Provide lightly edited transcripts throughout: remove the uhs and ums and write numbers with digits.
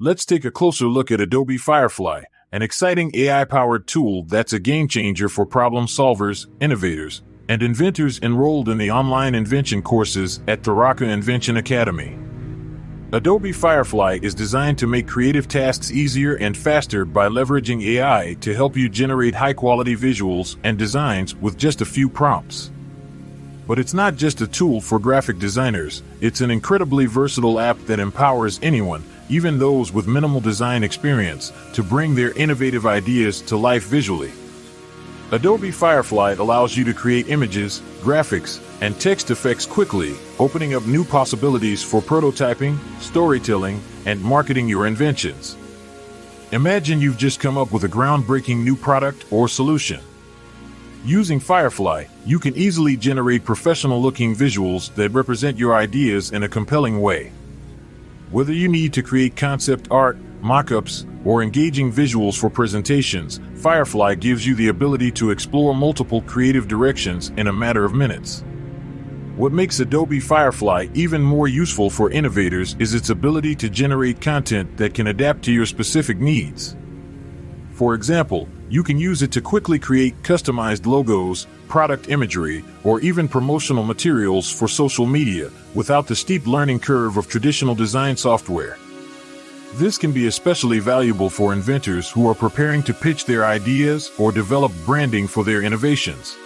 Let's take a closer look at Adobe Firefly, an exciting AI-powered tool that's a game-changer for problem solvers, innovators, and inventors enrolled in the online invention courses at Tharaka Invention Academy. Adobe Firefly is designed to make creative tasks easier and faster by leveraging AI to help you generate high-quality visuals and designs with just a few prompts. But it's not just a tool for graphic designers, it's an incredibly versatile app that empowers anyone, even those with minimal design experience, to bring their innovative ideas to life visually. Adobe Firefly allows you to create images, graphics, and text effects quickly, opening up new possibilities for prototyping, storytelling, and marketing your inventions. Imagine you've just come up with a groundbreaking new product or solution. Using Firefly, you can easily generate professional-looking visuals that represent your ideas in a compelling way. Whether you need to create concept art, mockups, or engaging visuals for presentations, Firefly gives you the ability to explore multiple creative directions in a matter of minutes. What makes Adobe Firefly even more useful for innovators is its ability to generate content that can adapt to your specific needs. For example, you can use it to quickly create customized logos, product imagery, or even promotional materials for social media without the steep learning curve of traditional design software. This can be especially valuable for inventors who are preparing to pitch their ideas or develop branding for their innovations.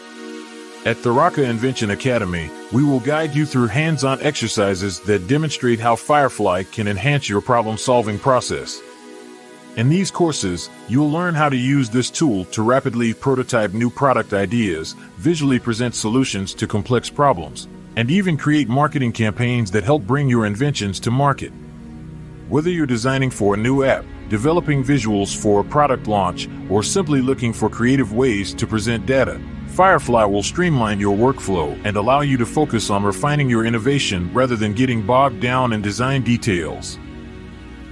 At Tharaka Invention Academy, we will guide you through hands-on exercises that demonstrate how Firefly can enhance your problem-solving process. In these courses, you'll learn how to use this tool to rapidly prototype new product ideas, visually present solutions to complex problems, and even create marketing campaigns that help bring your inventions to market. Whether you're designing for a new app, developing visuals for a product launch, or simply looking for creative ways to present data, Firefly will streamline your workflow and allow you to focus on refining your innovation rather than getting bogged down in design details.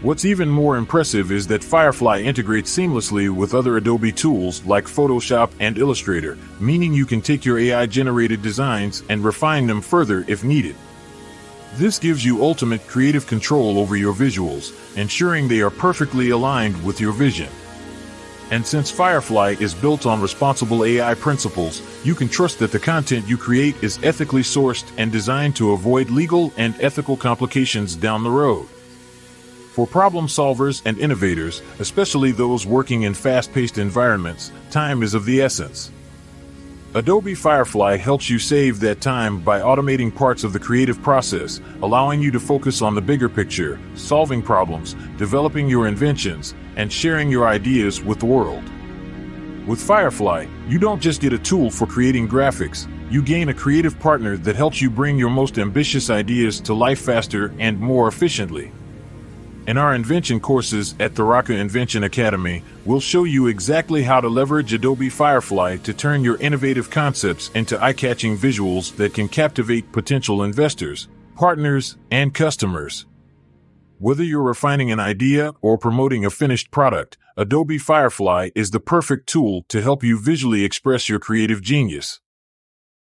What's even more impressive is that Firefly integrates seamlessly with other Adobe tools like Photoshop and Illustrator, meaning you can take your AI-generated designs and refine them further if needed. This gives you ultimate creative control over your visuals, ensuring they are perfectly aligned with your vision. And since Firefly is built on responsible AI principles, you can trust that the content you create is ethically sourced and designed to avoid legal and ethical complications down the road. For problem solvers and innovators, especially those working in fast-paced environments, time is of the essence. Adobe Firefly helps you save that time by automating parts of the creative process, allowing you to focus on the bigger picture, solving problems, developing your inventions, and sharing your ideas with the world. With Firefly, you don't just get a tool for creating graphics, you gain a creative partner that helps you bring your most ambitious ideas to life faster and more efficiently. In our invention courses at Tharaka Invention Academy, we'll show you exactly how to leverage Adobe Firefly to turn your innovative concepts into eye-catching visuals that can captivate potential investors, partners, and customers. Whether you're refining an idea or promoting a finished product, Adobe Firefly is the perfect tool to help you visually express your creative genius.